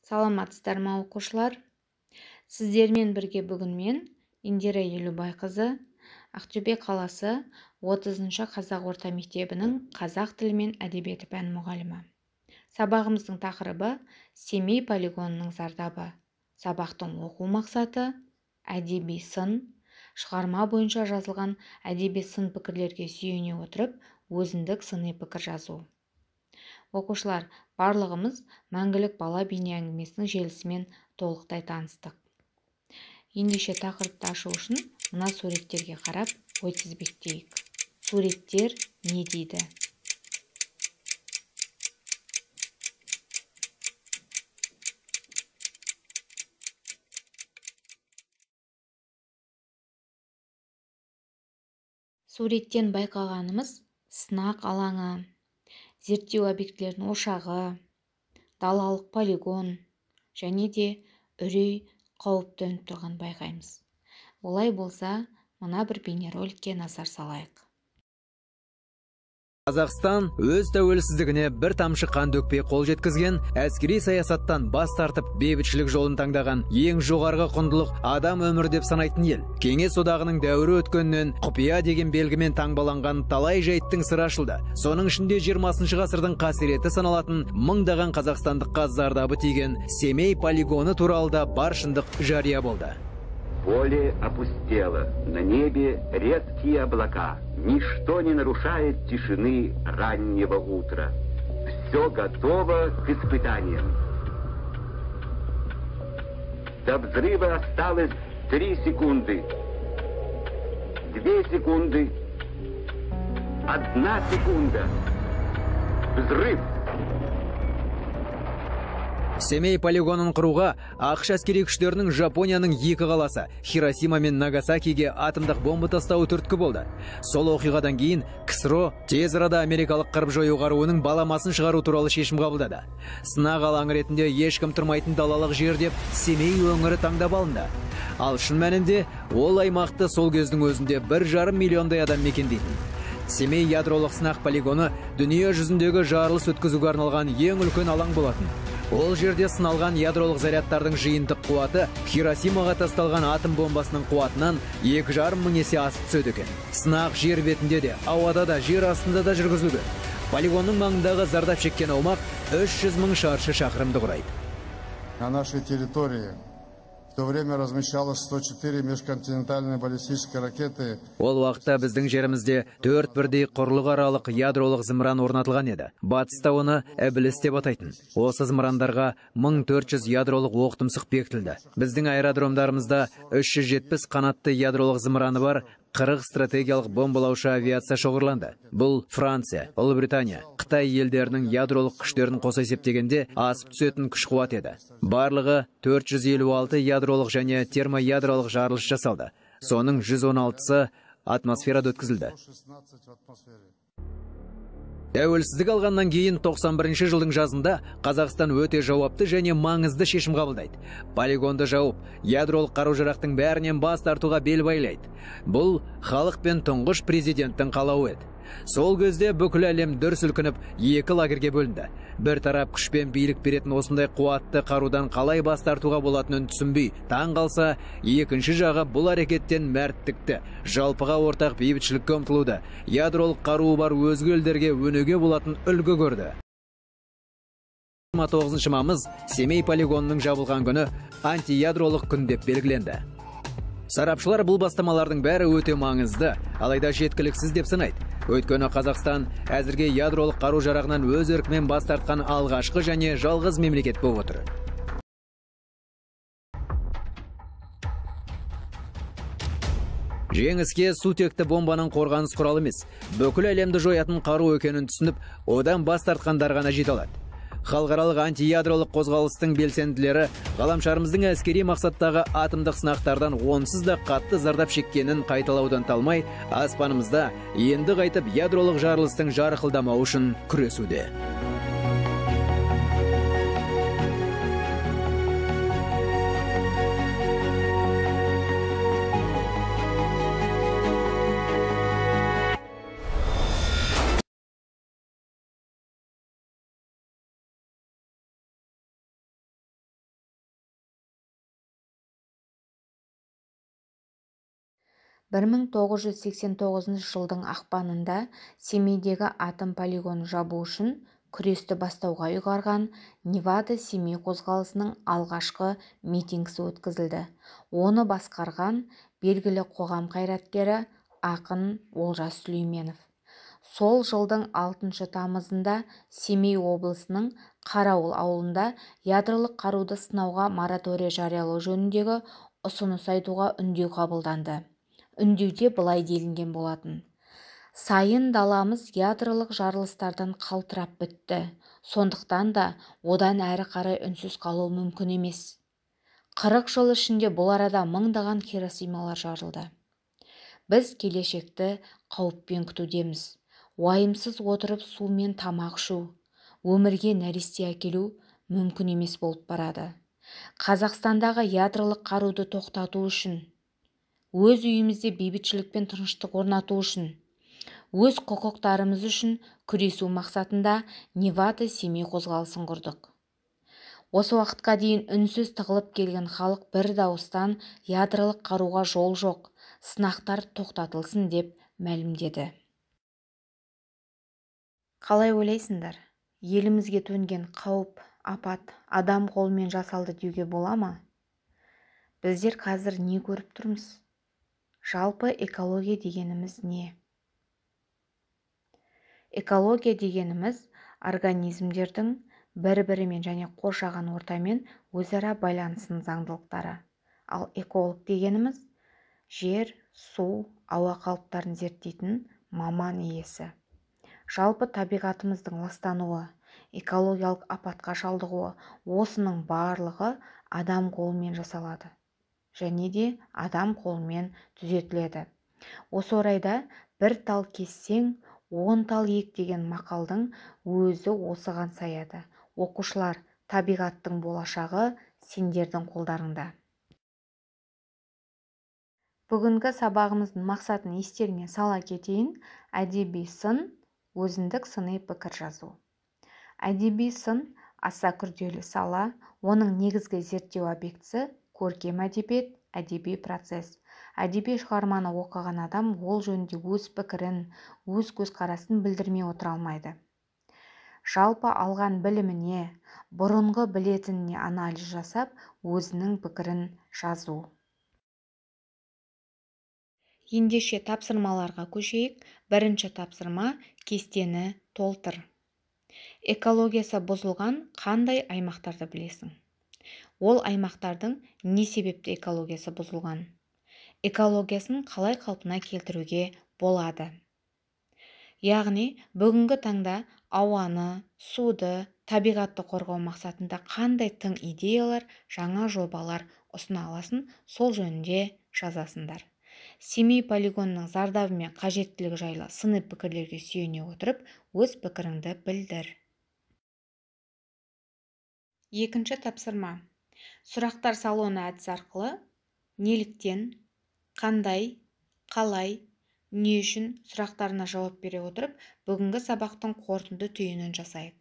Саламатсыздар ма, оқушылар? Сіздермен бірге бүгін мен, Индира Елубайқызы, Ақтөбе қаласы 30-шы қазақ орта мектебінің қазақ тілі мен әдебиеті пән мұғалімі. Сабағымыздың тақырыбы Семей полигонының зардабы. Сабақтың оқу мақсаты әдеби сын, шығарма бойынша жазылған әдеби сын пікірлерге сүйене отырып, өзіндік сыни пікір жазу. Оқушылар, барлығымыз мәңгілік бала бейне әңгімесінің желісімен толықтай таныстық. Ендеше тақырыпты ашу үшін мына суреттерге қарап ой тізбектейік. Суреттер не дейді? Суреттен байқағанымыз сынақ алаңы, зерттеу объектілерінің ошағы, далалық полигон және де үрей қауіп төніп тұрған байқаймыз. Олай болса, мына бір бейнероликке назар салайық. Қазақстан өз тәуелсіздігіне бір тамшы қан төкпей қол жеткізген, әскери саясаттан бас тартып бейбітшілік жолын таңдаған ең жоғарғы құндылық адам өмірі деп санайтын ел. Кеңес одағының дәуірі өткеннен құпия деген белгімен таңбаланған талай жайттың сыры ашылды. Соның ішінде 20-шы ғасырдың қасіреті саналатын мыңдаған қазақстандыққа зардабы тиген Семей полигоны туралы да бар шындық жария болды. Поле опустело, на небе редкие облака. Ничто не нарушает тишины раннего утра. Все готово к испытаниям. До взрыва осталось 3 секунды. 2 секунды. 1 секунда. Взрыв. Семей полигонын құруға ақш әскери күштерінің Жапонияның 2 қаласы Хиросима мен Нагасакиге атомдық бомба тастауы түрткі болды. Сол оқиғадан кейін КСРО тез арада америкалық қырып жою қаруының баламасын шығару туралы шешім қабылдады. Сынақ алаңы ретінде ешкім тұрмайтын далалық жер деп Семей өңірі таңдап алынды. Ал шын мәнінде ол аймақты сол кездің өзінде 1,5 миллиондай адам мекендейтін. Семей ядролық сынақ полигоны дүние жүзіндегі жарылыс өткізуге арналған ең үлкен алаң болатын. Ол жерде сыналған ядролық зарядтардың жиынтық қуаты Хиросимаға тасталған атом бомбасының қуатынан 2,5 мың есе асып түседі екен. Сынақ жер бетінде де, ауада да, жер астында да жүргізілген. Полигонның маңындағы зардап шеккен аумақ 300 мың шаршы шақырымды құрайды. На нашей территории в то время размещалось 104 межконтинентальные баллистические ракеты. Ол уақытта біздің жерімізде 4 бірдей құрлық аралық ядролық зымыран орнатылған еді. Батыста оны Әбіліс деп атайтын. Осы зымырандарға 1400 ядролық оқтұмсық бекітілді. Біздің аэродромдарымызда 370 қанатты ядролық зымыраны бар 40 стратегиялық бомбалаушы авиация шоғырланды. Бұл Франция, Ұлыбритания, Қытай елдерінің ядролық күштерін қоса есептегенде асып түсетін күш қуат еді. Барлығы 456 ядролық және термоядролық жарылыс жасалды. Соның 116-сы атмосферада өткізілді. Тәуелсіздік алғаннан кейін 91 жылдың жазында Қазақстан өте жауапты және маңызды шешім қабылдайды. Полигонды жауып, ядролық қару-жарақтың бәрінен бас тартуға бел байлайды. Бұл халық пен тұңғыш президенттің қалауы еді. Сол кезде бүкіл әлем дүр сілкініп, 2 лагерге бөлінді. Бір тарап күшпен билік беретін осындай қуатты қарудан қалай бас тартуға болатынын түсінбей, таң қалса, екінші жағы бұл әрекеттен мәрттікті, жалпыға ортақ бейбітшілікке ұмтылуды, ядролық қаруы бар өзге елдерге өнеге болатын үлгі көрді. 29 мамыз Семей полигонының жабылған күні антиядролық күн деп белгіленді. Сарапшылар бұл бастамалардың бәрі өте маңызды, алайда жеткіліксіз деп санайды. Өйткені Қазақстан әзірге ядролық қару-жарағынан өз еркімен бас тартқан алғашқы және жалғыз мемлекет болып отыр. Жеңіске сутекті бомбаның қорғаныс құралы емес, бүкіл әлемді жоятын қару екенін түсініп, одан бас тартқандар ғана жете алады. Халықаралық антиядролық қозғалыстың белсенділері ғаламшарымыздың әскери мақсаттағы атомдық сынақтардан онсыз да қатты зардап шеккенін қайталаудан талмай, аспанымызда енді қайтып ядролық жарылыстың жарқылдамауы үшін күресуде. 1989 жылдың ақпанында Семейдегі атом полигонын жабу үшін күресті бастауға ұйғарған Невада-Семей қозғалысының алғашқы митингісі өткізілді. Оны басқарған белгілі қоғам қайраткері ақын Олжас Сүлейменов. Сол жылдың 6 тамызында Семей облысының Қарауыл ауылында ядролық қаруды сынауға мораторий жариялау жөніндегі ұсыныс айтуға үндеу қабылданды. Үндеуде былай делінген болатын: сайын даламыз ядролық жарылыстардан қалтырап бітті. Сондықтан да одан әрі қарай үнсіз қалу мүмкін емес. 40 жыл ішінде бұл арада мыңдаған Хиросималар жарылды. Біз келешекті қауіппен күтудеміз. Уайымсыз отырып су мен тамақ ішу, өмірге нәресте әкелу мүмкін емес болып барады. Қазақстандағы ядролық қаруды тоқтату үшін, өз үйімізде бейбітшілік пен тыныштық орнату үшін, өз құқықтарымыз үшін күресу мақсатында Невада-Семей қозғалысын құрдық. Осы уақытқа дейін үнсіз тығылып келген халық бір дауыстан ядролық қаруға жол жоқ, сынақтар тоқтатылсын деп мәлімдеді. Қалай ойлайсыңдар? Елімізге төнген қауіп, апат адам қолымен жасалды деуге бола ма? Біздер қазір не көріп тұрмыз? Жалпы экология дегеніміз не? Экология дегеніміз организмдердің бір-бірімен және қоршаған ортамен өзара байланысының заңдылықтары. Ал эколог дегеніміз жер, су, ауа қалыптарын зерттейтін маман иесі. Жалпы табиғатымыздың ластануы, экологиялық апатқа шалдығуы, осының барлығы адам қолымен жасалады және де адам қолымен түзетіледі. Осы орайда бір тал кессең, 10 тал ек деген мақалдың өзі осыған саяды. Оқушылар, табиғаттың болашағы сендердің қолдарыңда. Бүгінгі сабағымыздың мақсатын естеріңе сала кетейін. Әдеби сын, өзіндік сыни пікір жазу. Әдеби сын аса күрделі сала, оның негізгі зерттеу объектісі көркем әдебиет, әдеби процесс. Әдеби шығарманы оқыған адам ол жөнінде өз пікірін, өз көзқарасын білдірмей отыра алмайды. Жалпы алған біліміне, бұрынғы білетініне анализ жасап, өзінің пікірін жазу. Ендеше тапсырмаларға көшейік. Бірінші тапсырма: кестені толтыр. Экологиясы бұзылған қандай аймақтарды білесің? Ол аймақтардың не себепті экологиясы бұзылған? Экологиясын қалай қалпына келтіруге болады? Яғни, бүгінгі таңда ауаны, суды, табиғатты қорғау мақсатында қандай тың идеялар, жаңа жобалар ұсына аласың, сол жөнінде жазасыңдар. Семей полигонының зардабы мен қажеттілігі жайлы сыни пікірлерге сүйене отырып, өз пікіріңді білдір. Екінші тапсырма: сұрақтар салуына әдіс арқылы неліктен, қандай, қалай, не үшін сұрақтарына жауап бере отырып, бүгінгі сабақтың қорытынды түйінін жасайық.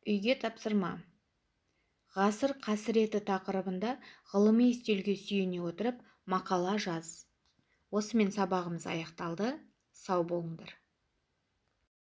Үйге тапсырма: ғасыр қасіреті тақырыбында ғылыми стильге сүйене отырып мақала жаз. Осымен сабағымыз аяқталды. Сау болыңдар.